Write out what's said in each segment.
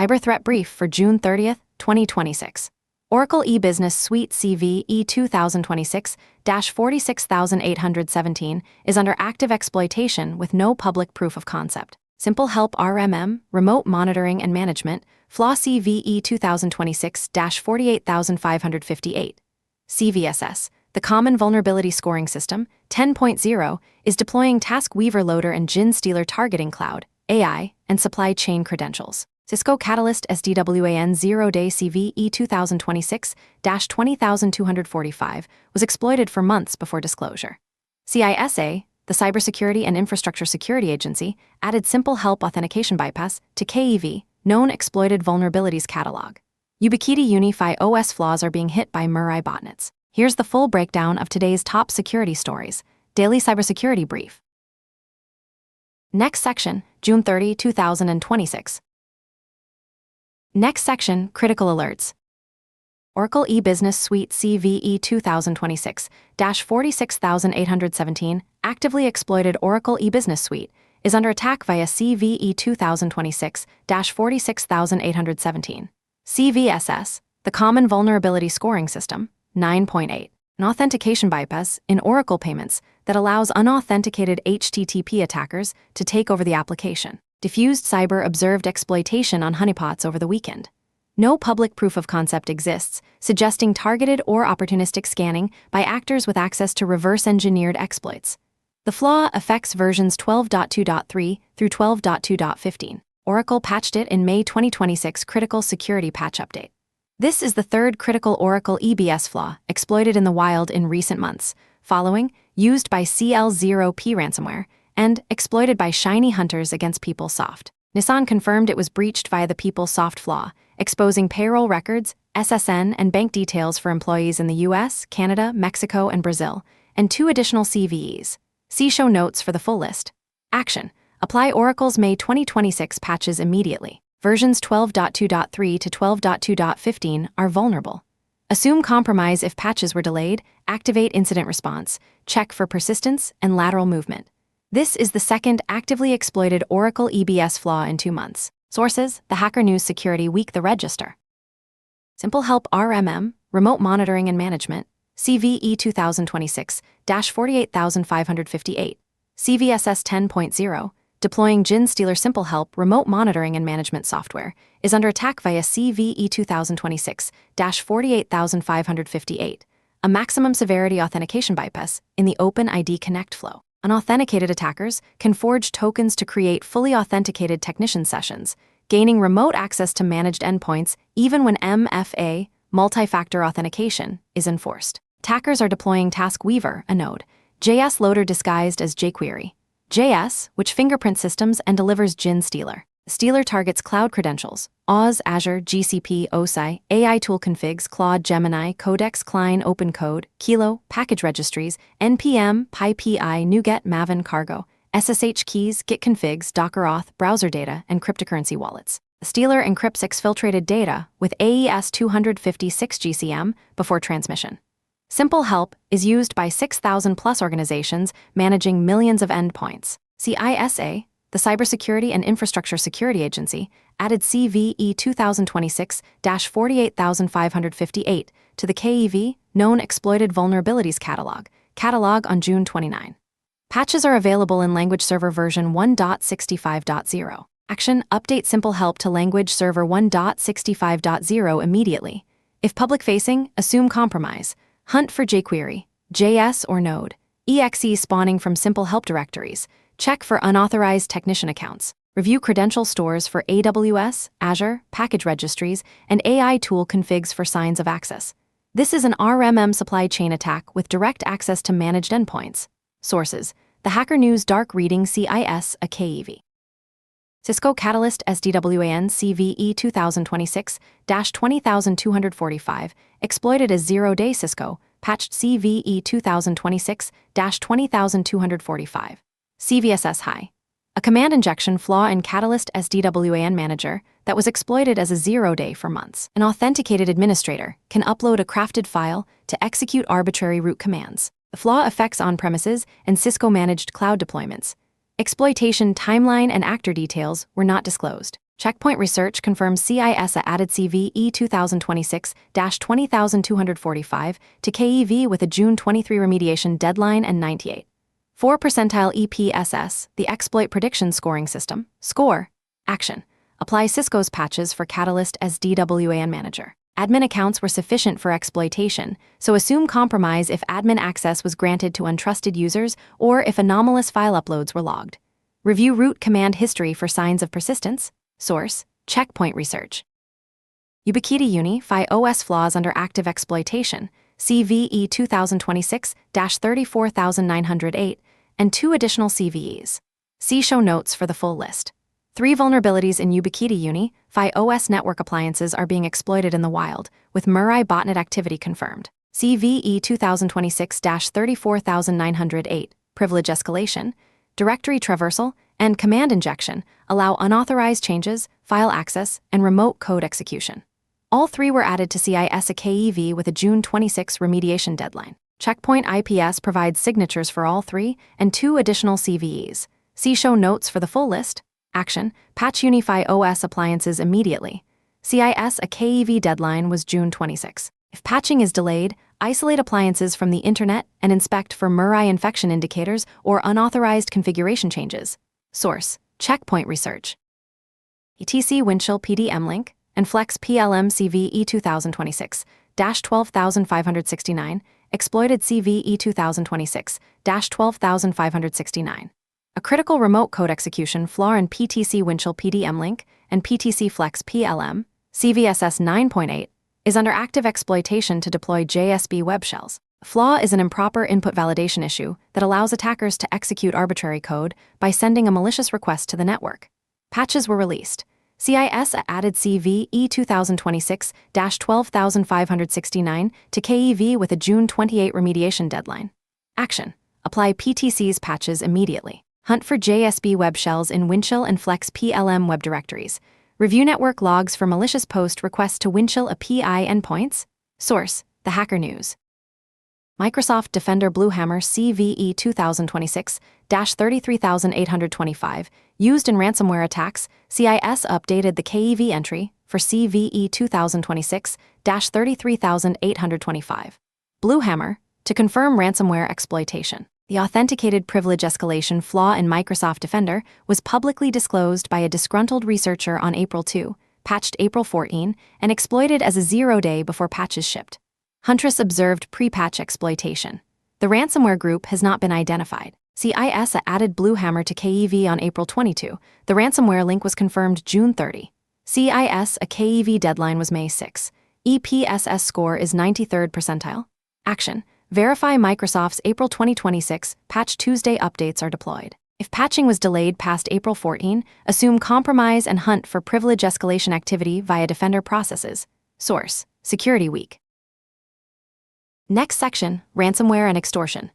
Cyber Threat Brief for June 30th, 2026. Oracle E-Business Suite CVE 2026-46817 is under active exploitation with no public proof of concept. Simple Help RMM, Remote Monitoring and Management, flaw CVE 2026-48558. CVSS, the Common Vulnerability Scoring System, 10.0, is deploying Task Weaver Loader and Gin Stealer targeting cloud, AI, and supply chain credentials. Cisco Catalyst SDWAN 0-Day CVE 2026-20245 was exploited for months before disclosure. CISA, the Cybersecurity and Infrastructure Security Agency, added Simple Help Authentication Bypass to KEV, Known Exploited Vulnerabilities Catalog. Ubiquiti Unify OS flaws are being hit by Mirai botnets. Here's the full breakdown of today's top security stories. Daily Cybersecurity Brief. Next section, June 30, 2026. Next section, Critical Alerts. Oracle E-Business Suite CVE 2026-46817, actively exploited Oracle E-Business Suite, is under attack via CVE 2026-46817. CVSS, the Common Vulnerability Scoring System, 9.8, an authentication bypass in Oracle payments that allows unauthenticated HTTP attackers to take over the application. Diffused cyber observed exploitation on honeypots over the weekend. No public proof of concept exists, suggesting targeted or opportunistic scanning by actors with access to reverse-engineered exploits. The flaw affects versions 12.2.3 through 12.2.15. Oracle patched it in May 2026 Critical Security Patch Update. This is the third critical Oracle EBS flaw exploited in the wild in recent months, following used by CL0P ransomware and exploited by shiny hunters against PeopleSoft. Nissan confirmed it was breached via the PeopleSoft flaw, exposing payroll records, SSN, and bank details for employees in the US, Canada, Mexico, and Brazil, and 2 additional CVEs. See show notes for the full list. Action: apply Oracle's May 2026 patches immediately. Versions 12.2.3 to 12.2.15 are vulnerable. Assume compromise if patches were delayed, activate incident response, check for persistence and lateral movement. This is the second actively exploited Oracle EBS flaw in 2 months. Sources: the Hacker News Security Week. The Register. Simple Help RMM, Remote Monitoring and Management, CVE 2026-48558. CVSS 10.0, deploying Gin Stealer Simple Help Remote Monitoring and Management software, is under attack via CVE 2026-48558, a maximum severity authentication bypass in the OpenID Connect flow. Unauthenticated attackers can forge tokens to create fully authenticated technician sessions, gaining remote access to managed endpoints even when MFA, multi-factor authentication, is enforced. Attackers are deploying Task Weaver, a node, JS loader disguised as jQuery. JS, which fingerprint systems and delivers Gin Stealer. Stealer targets cloud credentials, Oz, Azure, GCP, OSI, AI tool configs, Claude, Gemini, Codex, Klein, OpenCode, Kilo, package registries, NPM, PyPI, NuGet, Maven, Cargo, SSH keys, Git configs, Docker auth, browser data, and cryptocurrency wallets. The stealer encrypts exfiltrated data with AES 256 GCM before transmission. Simple Help is used by 6,000 plus organizations managing millions of endpoints. CISA, the Cybersecurity and Infrastructure Security Agency, added CVE 2026-48558 to the KEV, Known Exploited Vulnerabilities Catalog, on June 29. Patches are available in Language Server version 1.65.0. Action: update Simple Help to Language Server 1.65.0 immediately. If public-facing, assume compromise. Hunt for jQuery, JS or Node, EXE spawning from Simple Help directories. Check for unauthorized technician accounts. Review credential stores for AWS, Azure, package registries, and AI tool configs for signs of access. This is an RMM supply chain attack with direct access to managed endpoints. Sources: the Hacker News Dark Reading CIS a KEV. Cisco Catalyst SDWAN CVE 2026-20245, exploited as 0-Day Cisco, patched CVE 2026-20245. CVSS High, a command injection flaw in Catalyst SDWAN Manager that was exploited as a 0-day for months. An authenticated administrator can upload a crafted file to execute arbitrary root commands. The flaw affects on-premises and Cisco-managed cloud deployments. Exploitation timeline and actor details were not disclosed. Checkpoint Research confirms CIS added CVE 2026-20245 to KEV with a June 23 remediation deadline and 98. 4 percentile EPSS, the exploit prediction scoring system, score. Action. Apply Cisco's patches for Catalyst as DWAN manager. Admin accounts were sufficient for exploitation, so assume compromise if admin access was granted to untrusted users or if anomalous file uploads were logged. Review root command history for signs of persistence. Source: Checkpoint Research. Ubiquiti Uni Fi OS flaws under active exploitation, CVE 2026-34908, and 2 additional CVEs. See show notes for the full list. 3 vulnerabilities in Ubiquiti Uni Fi OS network appliances are being exploited in the wild, with Mirai botnet activity confirmed. CVE 2026-34908, privilege escalation, directory traversal, and command injection allow unauthorized changes, file access, and remote code execution. All 3 were added to CIS a KEV with a June 26 remediation deadline. Checkpoint IPS provides signatures for all 3 and 2 additional CVEs. See show notes for the full list. Action: patch Unify OS appliances immediately. CIS a KEV deadline was June 26. If patching is delayed, isolate appliances from the internet and inspect for Mirai infection indicators or unauthorized configuration changes. Source: Checkpoint Research. ETC Windchill PDM link and Flex PLM CVE 2026-12569 exploited CVE 2026-12569. A critical remote code execution flaw in PTC Windchill PDM link and PTC Flex PLM CVSS 9.8 is under active exploitation to deploy JSB web shells. Flaw is an improper input validation issue that allows attackers to execute arbitrary code by sending a malicious request to the network. Patches were released. CIS added CVE 2026-12569 to KEV with a June 28 remediation deadline. Action: apply PTC's patches immediately. Hunt for JSB web shells in Windchill and Flex PLM web directories. Review network logs for malicious post requests to Windchill API endpoints. Source: The Hacker News. Microsoft Defender Bluehammer CVE 2026-33825, used in ransomware attacks. CIS updated the KEV entry for CVE 2026-33825. Bluehammer, to confirm ransomware exploitation. The authenticated privilege escalation flaw in Microsoft Defender was publicly disclosed by a disgruntled researcher on April 2, patched April 14, and exploited as a 0-day before patches shipped. Huntress observed pre-patch exploitation. The ransomware group has not been identified. CIS added Bluehammer to KEV on April 22. The ransomware link was confirmed June 30. CIS a KEV deadline was May 6. EPSS score is 93rd percentile. Action: verify Microsoft's April 2026 Patch Tuesday updates are deployed. If patching was delayed past April 14, assume compromise and hunt for privilege escalation activity via Defender processes. Source: Security Week. Next section, ransomware and extortion.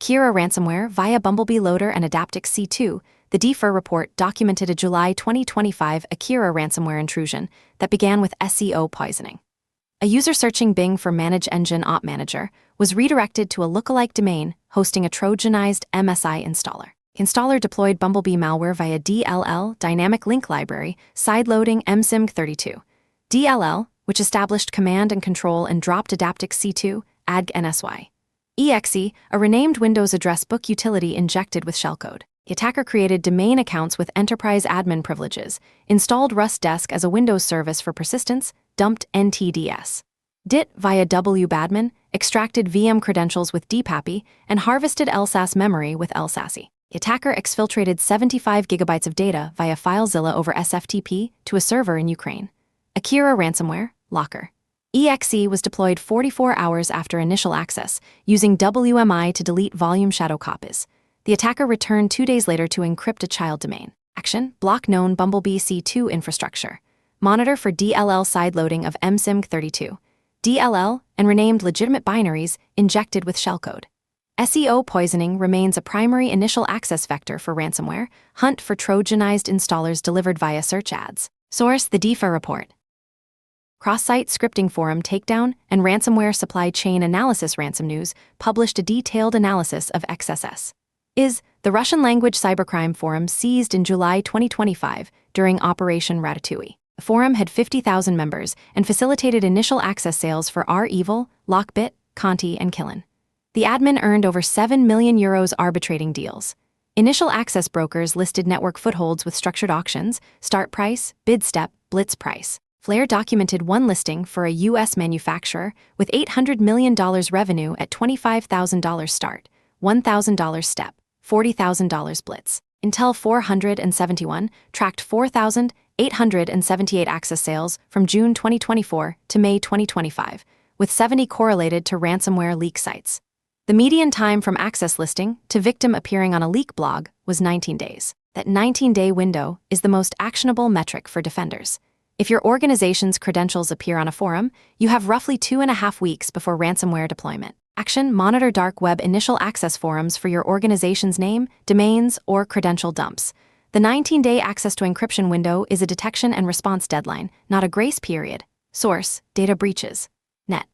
Kira ransomware via Bumblebee Loader and Adaptix C2. The DFIR report documented a July 2025 Akira ransomware intrusion that began with SEO poisoning. A user searching Bing for Manage Engine Op Manager was redirected to a lookalike domain hosting a Trojanized MSI installer. Installer deployed Bumblebee malware via DLL Dynamic Link Library, sideloading MSIMG32. DLL, which established command and control and dropped Adaptix C2, ADG-NSY. EXE, a renamed Windows address book utility injected with shellcode. The attacker created domain accounts with enterprise admin privileges, installed rustdesk as a Windows service for persistence, dumped NTDS. DIT via wbadmin, extracted VM credentials with dpappy, and harvested LSAS memory with LSASI. The attacker exfiltrated 75 gigabytes of data via FileZilla over SFTP to a server in Ukraine. Akira ransomware, Locker. EXE was deployed 44 hours after initial access, using WMI to delete volume shadow copies. The attacker returned 2 days later to encrypt a child domain. Action: block known Bumblebee C2 infrastructure. Monitor for DLL sideloading of MSIMG32. DLL and renamed legitimate binaries injected with shellcode. SEO poisoning remains a primary initial access vector for ransomware. Hunt for Trojanized installers delivered via search ads. Source: the DFIR report. Cross-site scripting forum takedown and ransomware supply chain analysis Ransom News published a detailed analysis of XSS. Is the The Russian-language cybercrime forum seized in July 2025 during Operation Ratatouille. The forum had 50,000 members and facilitated initial access sales for R-Evil, Lockbit, Conti, and Killen. The admin earned over €7 million arbitrating deals. Initial access brokers listed network footholds with structured auctions, start price, bid step, blitz price. Flare documented one listing for a U.S. manufacturer with $800 million revenue at $25,000 start, $1,000 step, $40,000 blitz. Intel 471 tracked 4,878 access sales from June 2024 to May 2025, with 70 correlated to ransomware leak sites. The median time from access listing to victim appearing on a leak blog was 19 days. That 19-day window is the most actionable metric for defenders. If your organization's credentials appear on a forum, you have roughly 2.5 weeks before ransomware deployment. Action: monitor dark web initial access forums for your organization's name, domains, or credential dumps. The 19-day access to encryption window is a detection and response deadline, not a grace period. Source: data breaches. Net.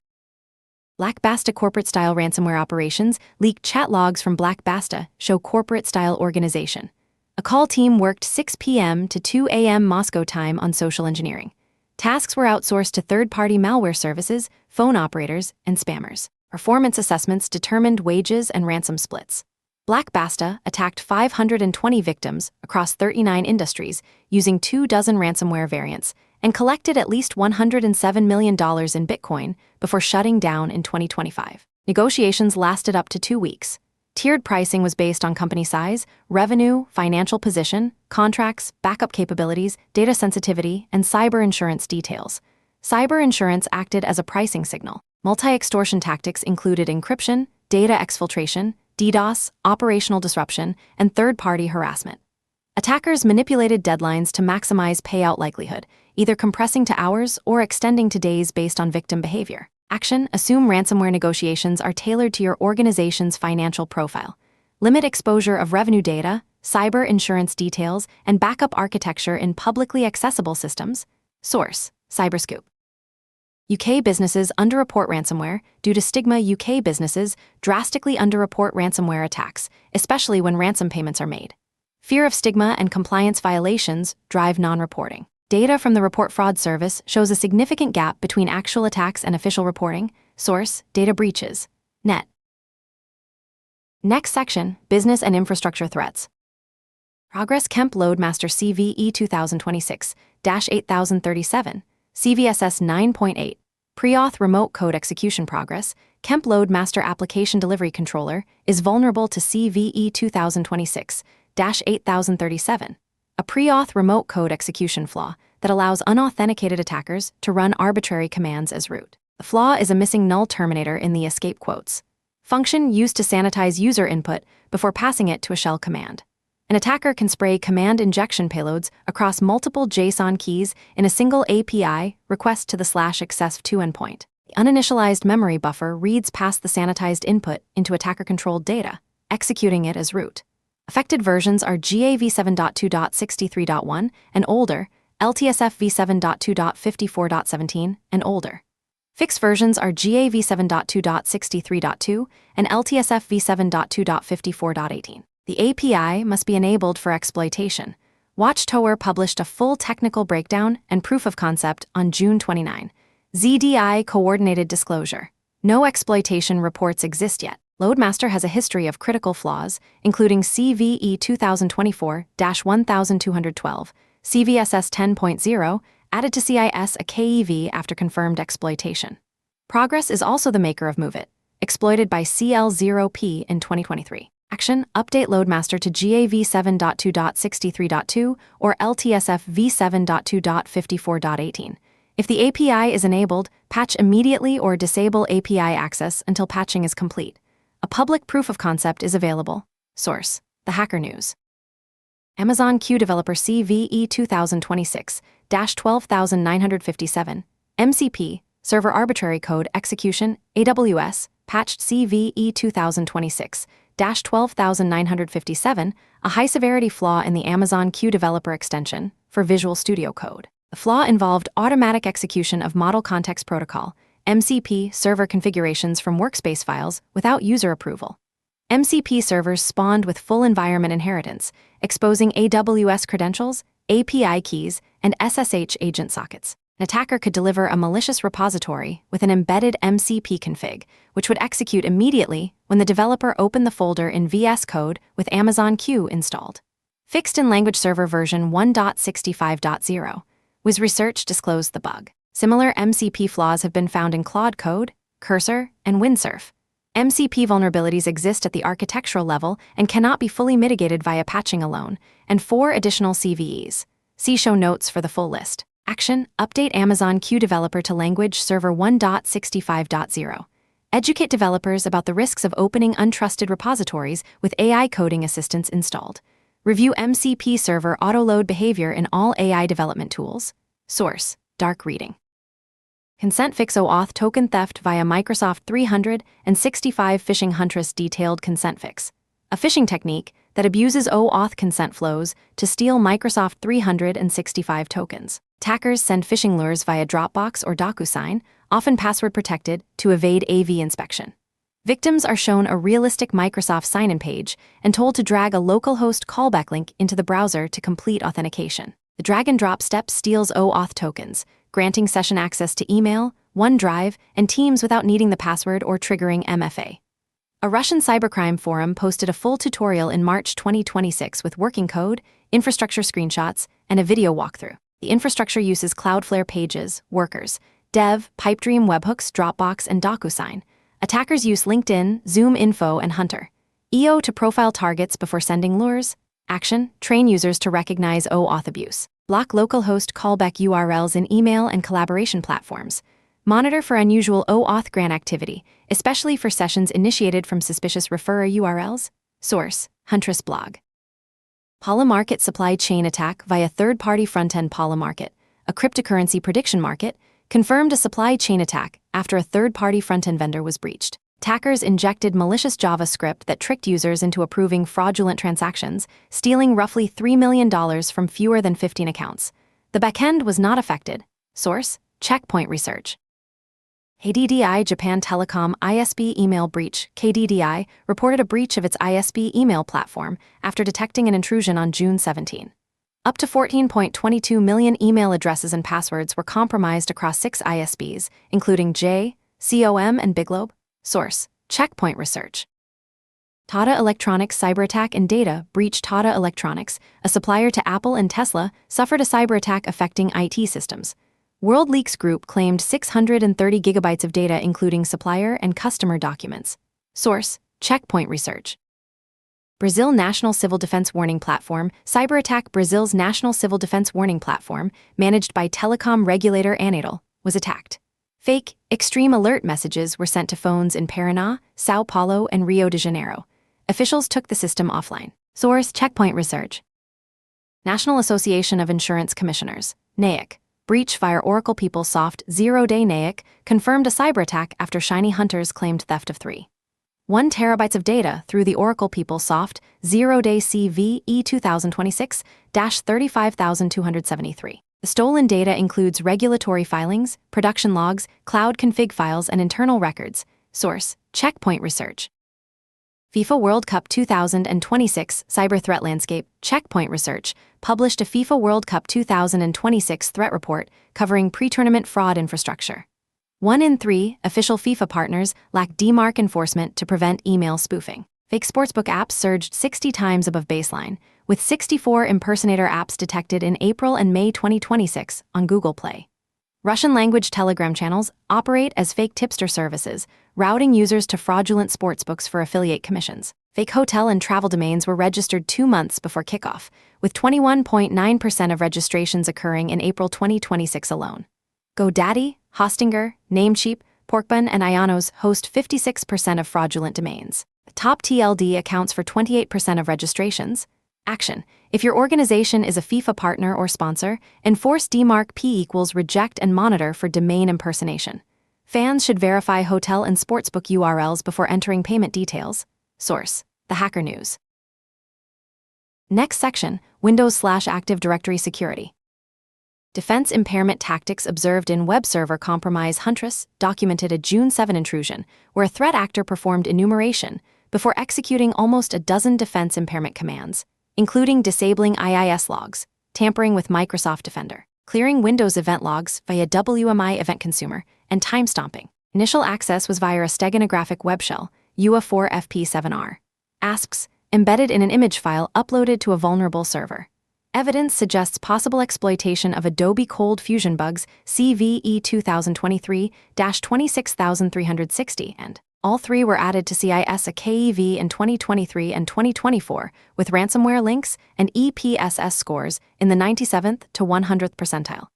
Black Basta corporate-style ransomware operations leaked chat logs from Black Basta show corporate-style organization. A call team worked 6 p.m. to 2 a.m. Moscow time on social engineering. Tasks were outsourced to third-party malware services, phone operators, and spammers. Performance assessments determined wages and ransom splits. Black Basta attacked 520 victims across 39 industries using 24 ransomware variants and collected at least $107 million in Bitcoin before shutting down in 2025. Negotiations lasted up to 2 weeks. Tiered pricing was based on company size, revenue, financial position, contracts, backup capabilities, data sensitivity, and cyber insurance details. Cyber insurance acted as a pricing signal. Multi-extortion tactics included encryption, data exfiltration, DDoS, operational disruption, and third-party harassment. Attackers manipulated deadlines to maximize payout likelihood, either compressing to hours or extending to days based on victim behavior. Action: assume ransomware negotiations are tailored to your organization's financial profile. Limit exposure of revenue data, cyber insurance details, and backup architecture in publicly accessible systems. Source: Cyberscoop. UK businesses underreport ransomware due to stigma. UK businesses drastically underreport ransomware attacks, especially when ransom payments are made. Fear of stigma and compliance violations drive non-reporting. Data from the Report Fraud Service shows a significant gap between actual attacks and official reporting. Source: data breaches. Net. Next section: business and infrastructure threats. Progress Kemp Loadmaster CVE 2026-8037, CVSS 9.8. Pre-auth remote code execution progress. Kemp Loadmaster Application Delivery Controller is vulnerable to CVE 2026-8037, a pre-auth remote code execution flaw that allows unauthenticated attackers to run arbitrary commands as root. The flaw is a missing null terminator in the escape quotes function used to sanitize user input before passing it to a shell command. An attacker can spray command injection payloads across multiple JSON keys in a single API request to the /access2 endpoint. The uninitialized memory buffer reads past the sanitized input into attacker-controlled data, executing it as root. Affected versions are GAV7.2.63.1 and older, LTSF v7.2.54.17 and older. Fixed versions are GAV7.2.63.2 and LTSF v7.2.54.18. The API must be enabled for exploitation. Watchtower published a full technical breakdown and proof of concept on June 29. ZDI coordinated disclosure. No exploitation reports exist yet. Loadmaster has a history of critical flaws, including CVE 2024-1212, CVSS 10.0, added to CIS a KEV after confirmed exploitation. Progress is also the maker of MoveIt, exploited by CL0P in 2023. Action: update Loadmaster to GAV 7.2.63.2 or LTSF v7.2.54.18. If the API is enabled, patch immediately or disable API access until patching is complete. A public proof of concept is available. Source: The Hacker News. Amazon Q Developer CVE 2026-12957, MCP, Server Arbitrary Code Execution, AWS, patched CVE 2026-12957, a high-severity flaw in the Amazon Q Developer extension for Visual Studio Code. The flaw involved automatic execution of Model Context Protocol, MCP, server configurations from workspace files without user approval. MCP servers spawned with full environment inheritance, exposing AWS credentials, API keys, and SSH agent sockets. An attacker could deliver a malicious repository with an embedded MCP config, which would execute immediately when the developer opened the folder in VS Code with Amazon Q installed. Fixed in language server version 1.65.0, Wiz Research disclosed the bug. Similar MCP flaws have been found in Claude Code, Cursor, and Windsurf. MCP vulnerabilities exist at the architectural level and cannot be fully mitigated via patching alone, and 4 additional CVEs. See show notes for the full list. Action: update Amazon Q developer to language server 1.65.0. Educate developers about the risks of opening untrusted repositories with AI coding assistance installed. Review MCP server autoload behavior in all AI development tools. Source: Dark Reading. Consent fix OAuth token theft via Microsoft 365 phishing huntress detailed consent fix. A phishing technique that abuses OAuth consent flows to steal Microsoft 365 tokens. Attackers send phishing lures via Dropbox or DocuSign, often password protected, to evade AV inspection. Victims are shown a realistic Microsoft sign-in page and told to drag a localhost callback link into the browser to complete authentication. The drag-and-drop step steals OAuth tokens, granting session access to email, OneDrive, and Teams without needing the password or triggering MFA. A Russian cybercrime forum posted a full tutorial in March 2026 with working code, infrastructure screenshots, and a video walkthrough. The infrastructure uses Cloudflare Pages, Workers, Dev, Pipedream webhooks, Dropbox, and DocuSign. Attackers use LinkedIn, Zoom Info, and Hunter. EO to profile targets before sending lures. Action: train users to recognize OAuth abuse. Block localhost callback URLs in email and collaboration platforms. Monitor for unusual OAuth grant activity, especially for sessions initiated from suspicious referrer URLs. Source: Huntress blog. Polymarket supply chain attack via third-party front-end Polymarket, a cryptocurrency prediction market, confirmed a supply chain attack after a third-party front-end vendor was breached. Attackers injected malicious JavaScript that tricked users into approving fraudulent transactions, stealing roughly $3 million from fewer than 15 accounts. The backend was not affected. Source: Checkpoint Research. KDDI Japan Telecom ISP email breach. KDDI reported a breach of its ISP email platform after detecting an intrusion on June 17. Up to 14.22 million email addresses and passwords were compromised across 6 ISPs, including COM, and Biglobe. Source: Checkpoint Research. Tata Electronics cyberattack and data breach. Tata Electronics, a supplier to Apple and Tesla, suffered a cyberattack affecting IT systems. WorldLeaks Group claimed 630 gigabytes of data including supplier and customer documents. Source: Checkpoint Research. Brazil National Civil Defense Warning Platform cyberattack. Brazil's National Civil Defense Warning Platform, managed by telecom regulator Anatel, was attacked. Fake, extreme alert messages were sent to phones in Paraná, São Paulo, and Rio de Janeiro. Officials took the system offline. Source: Checkpoint Research. National Association of Insurance Commissioners, NAIC, breach via Oracle PeopleSoft 0-day. NAIC confirmed a cyberattack after shiny hunters claimed theft of 3.1 terabytes of data through the Oracle PeopleSoft 0-day CVE 2026-35273. The stolen data includes regulatory filings, production logs, cloud config files, and internal records. Source: Checkpoint Research. FIFA World Cup 2026 Cyber Threat Landscape. Checkpoint Research published a FIFA World Cup 2026 threat report covering pre-tournament fraud infrastructure. 1 in 3 official FIFA partners lack DMARC enforcement to prevent email spoofing. Fake sportsbook apps surged 60 times above baseline, with 64 impersonator apps detected in April and May 2026 on Google Play. Russian-language Telegram channels operate as fake tipster services, routing users to fraudulent sportsbooks for affiliate commissions. Fake hotel and travel domains were registered 2 months before kickoff, with 21.9% of registrations occurring in April 2026 alone. GoDaddy, Hostinger, Namecheap, Porkbun, and Ionos host 56% of fraudulent domains. The top TLD accounts for 28% of registrations. Action: if your organization is a FIFA partner or sponsor, enforce DMARC P = reject and monitor for domain impersonation. Fans should verify hotel and sportsbook URLs before entering payment details. Source: The Hacker News. Next section: Windows/Active Directory security. Defense impairment tactics observed in web server compromise. Huntress documented a June 7 intrusion where a threat actor performed enumeration, before executing almost a dozen defense impairment commands, including disabling IIS logs, tampering with Microsoft Defender, clearing Windows event logs via WMI Event Consumer, and time-stomping. Initial access was via a steganographic web shell, UA4FP7R. ASPs, embedded in an image file uploaded to a vulnerable server. Evidence suggests possible exploitation of Adobe Cold Fusion bugs CVE 2023-26360, and all three were added to CIS a KEV in 2023 and 2024 with ransomware links and EPSS scores in the 97th to 100th percentile.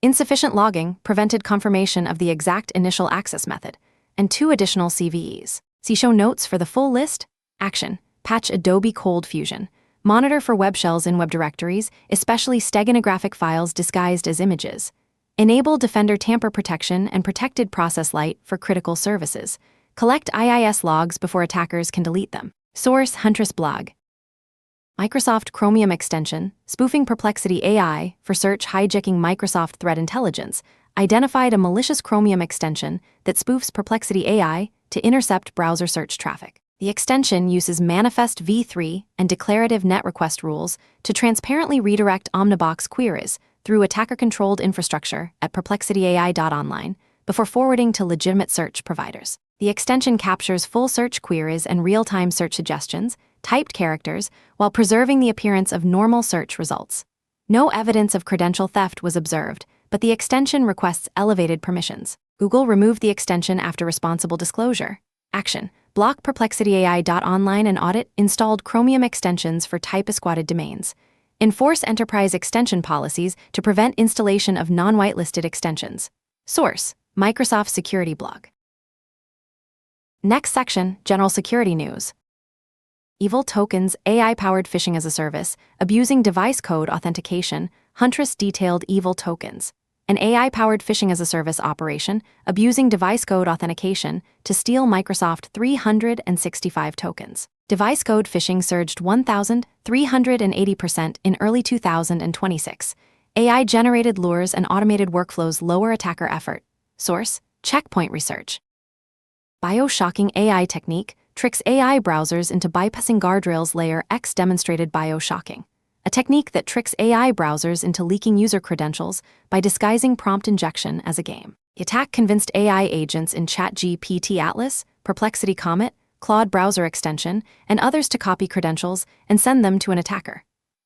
Insufficient logging prevented confirmation of the exact initial access method, and 2 additional CVEs. See show notes for the full list. Action: patch Adobe Cold Fusion. Monitor for web shells in web directories, especially steganographic files disguised as images. Enable Defender tamper protection and protected process light for critical services. Collect IIS logs before attackers can delete them. Source: Huntress blog. Microsoft Chromium extension, spoofing Perplexity AI for search hijacking Microsoft Threat Intelligence, identified a malicious Chromium extension that spoofs Perplexity AI to intercept browser search traffic. The extension uses manifest v3 and declarative net request rules to transparently redirect Omnibox queries through attacker-controlled infrastructure at perplexityai.online before forwarding to legitimate search providers. The extension captures full search queries and real-time search suggestions, typed characters, while preserving the appearance of normal search results. No evidence of credential theft was observed, but the extension requests elevated permissions. Google removed the extension after responsible disclosure. Action: block perplexityai.online and audit installed Chromium extensions for type-squatted domains. Enforce enterprise extension policies to prevent installation of non-whitelisted extensions. Source: Microsoft Security blog. Next section, General Security News. Evil Tokens, AI-powered phishing as a service, abusing device code authentication. Huntress detailed Evil Tokens, an AI-powered phishing as a service operation abusing device code authentication to steal Microsoft 365 tokens. Device code phishing surged 1,380% in early 2026. AI-generated lures and automated workflows lower attacker effort. Source: Checkpoint Research. Bioshocking AI technique tricks AI browsers into bypassing guardrails. Layer X demonstrated bioshocking, a technique that tricks AI browsers into leaking user credentials by disguising prompt injection as a game. The attack convinced AI agents in ChatGPT Atlas, Perplexity Comet, Claude browser extension, and others to copy credentials and send them to an attacker.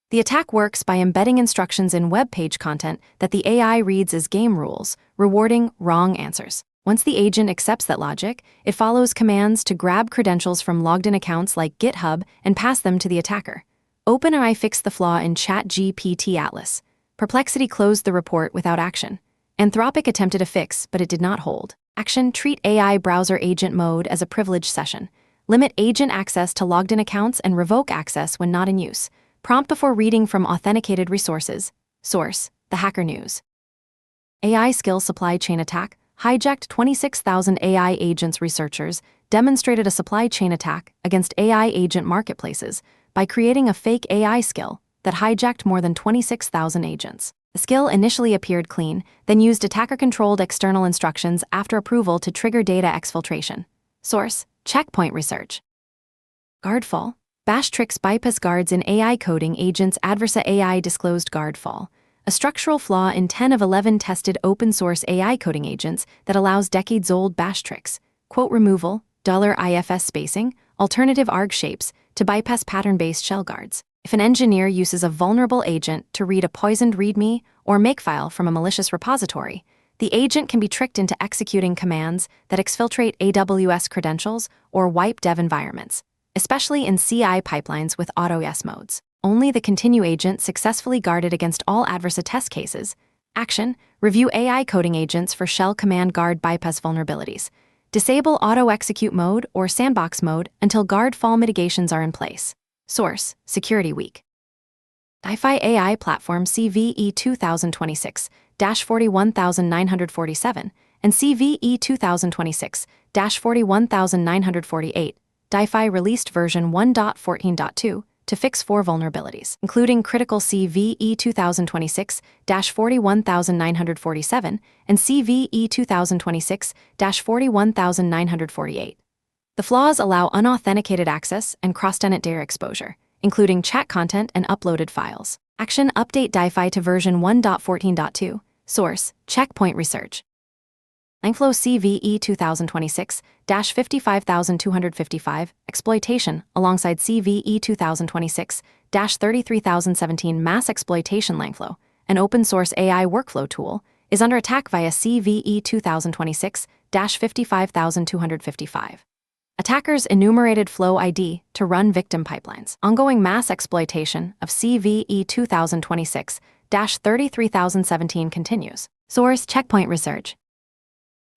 The attack works by embedding instructions in web page content that the AI reads as game rules, rewarding wrong answers. Once the agent accepts that logic, it follows commands to grab credentials from logged-in accounts like GitHub and pass them to the attacker. OpenAI fixed the flaw in ChatGPT Atlas. Perplexity closed the report without action. Anthropic attempted a fix, but it did not hold. Action: treat AI browser agent mode as a privileged session. Limit agent access to logged-in accounts and revoke access when not in use. Prompt before reading from authenticated resources. Source: The Hacker News. AI skill supply chain attack hijacked 26,000 AI agents. Researchers demonstrated a supply chain attack against AI agent marketplaces by creating a fake AI skill that hijacked more than 26,000 agents. The skill initially appeared clean, then used attacker-controlled external instructions after approval to trigger data exfiltration. Source: Checkpoint Research. Guardfall. Bash tricks bypass guards in AI coding agents. Adversa AI disclosed Guardfall, a structural flaw in 10 of 11 tested open-source AI coding agents that allows decades-old bash tricks, quote removal, $ifs spacing, alternative arg shapes, to bypass pattern-based shell guards. If an engineer uses a vulnerable agent to read a poisoned README or makefile from a malicious repository, the agent can be tricked into executing commands that exfiltrate AWS credentials or wipe dev environments, especially in CI pipelines with AutoES modes. Only the continue agent successfully guarded against all adversa test cases. Action: review AI coding agents for shell command guard bypass vulnerabilities. Disable auto-execute mode or sandbox mode until guard fall mitigations are in place. Source: Security Week. DiFi AI Platform CVE 2026-41947 and CVE 2026-41948. DiFi released version 1.14.2 to fix 4 vulnerabilities, including critical CVE 2026-41947 and CVE 2026-41948. The flaws allow unauthenticated access and cross-tenant data exposure, including chat content and uploaded files. Action: update DiFi to version 1.14.2. Source: Checkpoint Research. Langflow CVE 2026-55255, exploitation, alongside CVE 2026-33017 mass exploitation. Langflow, an open-source AI workflow tool, is under attack via CVE 2026-55255. Attackers enumerated flow ID to run victim pipelines. Ongoing mass exploitation of CVE 2026-33017 continues. Source: Checkpoint Research.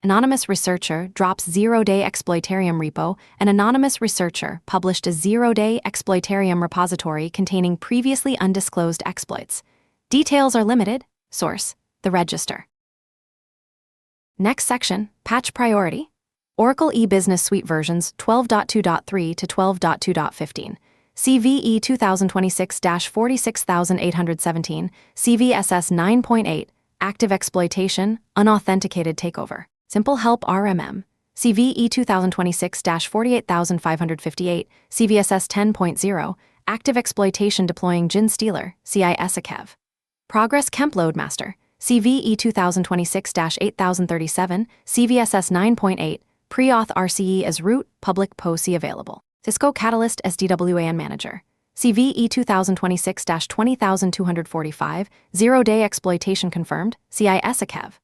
Anonymous researcher drops zero-day exploitarium repo. An anonymous researcher published a zero-day exploitarium repository containing previously undisclosed exploits. Details are limited. Source: The Register. Next section, Patch Priority. Oracle e-Business Suite versions 12.2.3 to 12.2.15. CVE 2026-46817, CVSS 9.8, Active Exploitation, Unauthenticated Takeover. Simple Help RMM. CVE 2026-48558, CVSS 10.0, Active Exploitation Deploying Gin Stealer, CISAKEV. Progress Kemp Loadmaster. CVE 2026-8037, CVSS 9.8, Pre-auth RCE as root, public POC available. Cisco Catalyst SDWAN Manager. CVE 2026-20245, zero-day exploitation confirmed, CISAKEV.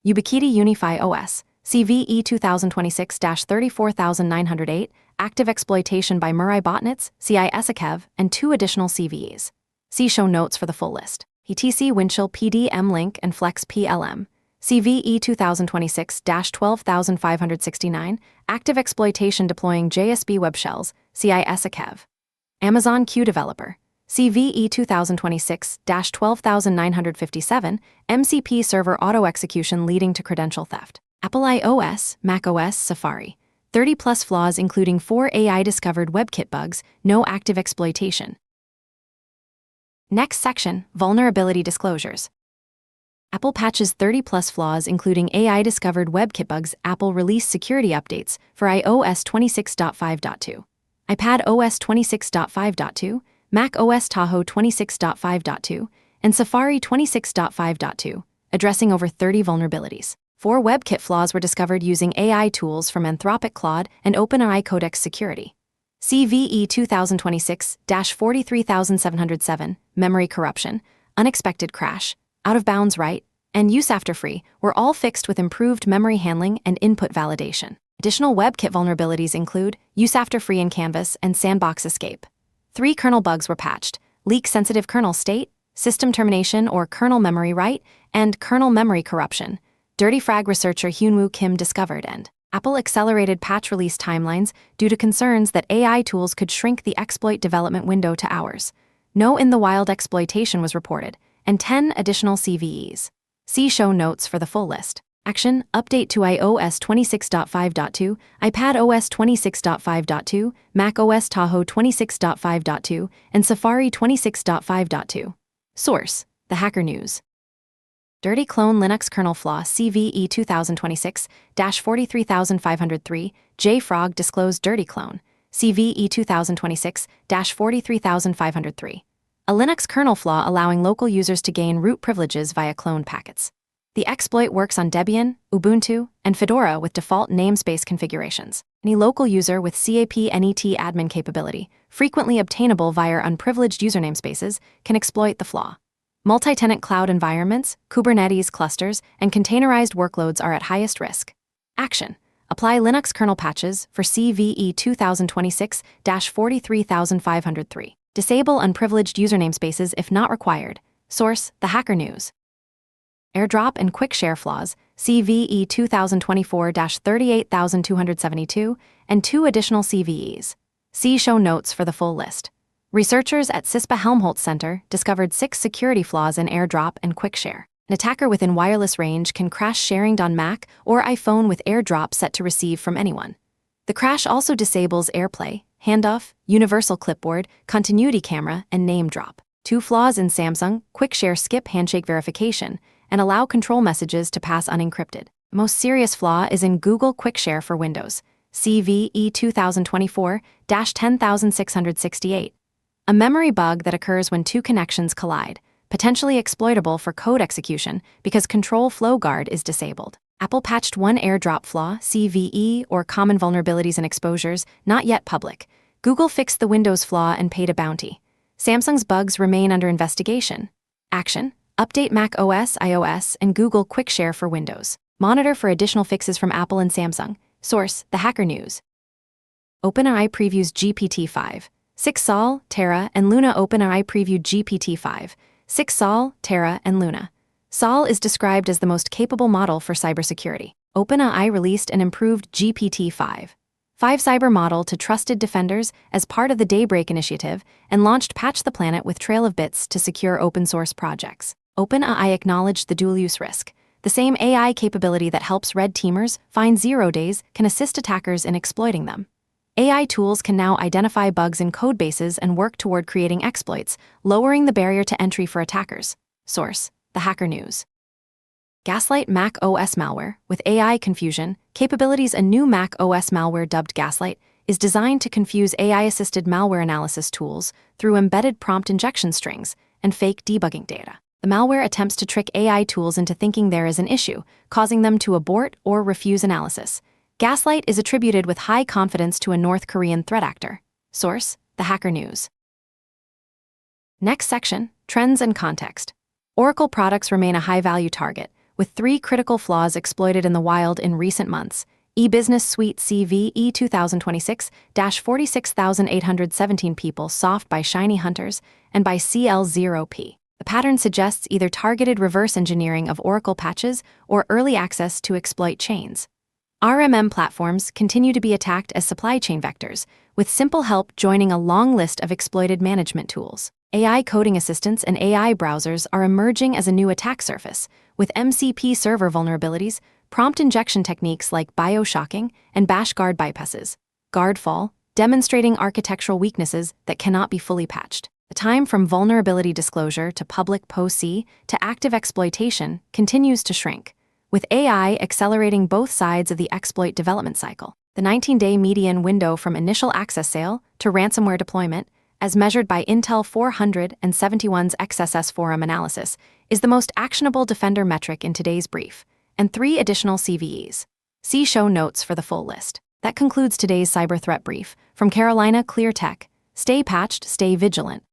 Ubiquiti Unify OS. CVE 2026-34908, active exploitation by Mirai botnets, CISAKEV, and 2 additional CVEs. See show notes for the full list. ETC Windchill PDM Link and Flex PLM. CVE 2026-12569, active exploitation deploying JSB web shells, CISAKEV. Amazon Q Developer. CVE 2026-12957, MCP server auto-execution leading to credential theft. Apple iOS, macOS, Safari. 30+ flaws including 4 AI-discovered WebKit bugs, no active exploitation. Next section, Vulnerability Disclosures. Apple patches 30+ flaws including AI-discovered WebKit bugs. Apple released security updates for iOS 26.5.2, iPad OS 26.5.2, Mac OS Tahoe 26.5.2, and Safari 26.5.2, addressing over 30 vulnerabilities. 4 WebKit flaws were discovered using AI tools from Anthropic Claude and OpenAI Codex Security. CVE 2026-43707, memory corruption, unexpected crash, out-of-bounds write, and use after free were all fixed with improved memory handling and input validation. Additional WebKit vulnerabilities include use after free in Canvas and sandbox escape. 3 kernel bugs were patched: leak-sensitive kernel state, system termination or kernel memory write, and kernel memory corruption. Dirty Frag researcher Hyunwoo Kim discovered, and Apple accelerated patch release timelines due to concerns that AI tools could shrink the exploit development window to hours. No in-the-wild exploitation was reported, and 10 additional CVEs. See show notes for the full list. Action: update to iOS 26.5.2, iPad OS 26.5.2, Mac OS Tahoe 26.5.2, and Safari 26.5.2. Source: The Hacker News. Dirty Clone Linux Kernel Flaw CVE 2026-43503, JFrog disclosed Dirty Clone, CVE 2026-43503. A Linux kernel flaw allowing local users to gain root privileges via clone packets. The exploit works on Debian, Ubuntu, and Fedora with default namespace configurations. Any local user with CAPNET admin capability, frequently obtainable via unprivileged user namespaces, can exploit the flaw. Multi-tenant cloud environments, Kubernetes clusters, and containerized workloads are at highest risk. Action: apply Linux kernel patches for CVE 2026-43503. Disable unprivileged user namespaces if not required. Source: The Hacker News. Airdrop and quick share flaws, CVE 2024-38272, and 2 additional CVEs. See show notes for the full list. Researchers at CISPA Helmholtz Center discovered 6 security flaws in AirDrop and QuickShare. An attacker within wireless range can crash sharing on Mac or iPhone with AirDrop set to receive from anyone. The crash also disables AirPlay, handoff, universal clipboard, continuity camera, and name drop. 2 flaws in Samsung QuickShare skip handshake verification and allow control messages to pass unencrypted. The most serious flaw is in Google QuickShare for Windows. CVE 2024-10668. A memory bug that occurs when two connections collide, potentially exploitable for code execution because Control Flow Guard is disabled. Apple patched one airdrop flaw, CVE, or common vulnerabilities and exposures, not yet public. Google fixed the Windows flaw and paid a bounty. Samsung's bugs remain under investigation. Action: update Mac OS, iOS, and Google Quick Share for Windows. Monitor for additional fixes from Apple and Samsung. Source: The Hacker News. OpenAI previews GPT-5. 6 Sol, Terra, and Luna. OpenAI previewed GPT-5. 6 Sol, Terra, and Luna. Sol is described as the most capable model for cybersecurity. OpenAI released an improved GPT-5 cyber model to trusted defenders as part of the Daybreak initiative and launched Patch the Planet with Trail of Bits to secure open-source projects. OpenAI acknowledged the dual-use risk. The same AI capability that helps red teamers find 0 days can assist attackers in exploiting them. AI tools can now identify bugs in codebases and work toward creating exploits, lowering the barrier to entry for attackers. Source: The Hacker News. Gaslight Mac OS malware with AI confusion capabilities. A new Mac OS malware dubbed Gaslight is designed to confuse AI-assisted malware analysis tools through embedded prompt injection strings and fake debugging data. The malware attempts to trick AI tools into thinking there is an issue, causing them to abort or refuse analysis. Gaslight is attributed with high confidence to a North Korean threat actor. Source: The Hacker News. Next section: Trends and Context. Oracle products remain a high-value target, with 3 critical flaws exploited in the wild in recent months. E-Business Suite CVE 2026-46817 people soft by shiny hunters and by CL0P. The pattern suggests either targeted reverse engineering of Oracle patches or early access to exploit chains. RMM platforms continue to be attacked as supply chain vectors, with Simple Help joining a long list of exploited management tools. AI coding assistants and AI browsers are emerging as a new attack surface, with MCP server vulnerabilities, prompt injection techniques like bioshocking, and bash guard bypasses. Guardfall, demonstrating architectural weaknesses that cannot be fully patched. The time from vulnerability disclosure to public POC to active exploitation continues to shrink, with AI accelerating both sides of the exploit development cycle. The 19-day median window from initial access sale to ransomware deployment, as measured by Intel 471's XSS Forum analysis, is the most actionable defender metric in today's brief, and 3 additional CVEs. See show notes for the full list. That concludes today's cyber threat brief. From Carolina Clear Tech, stay patched, stay vigilant.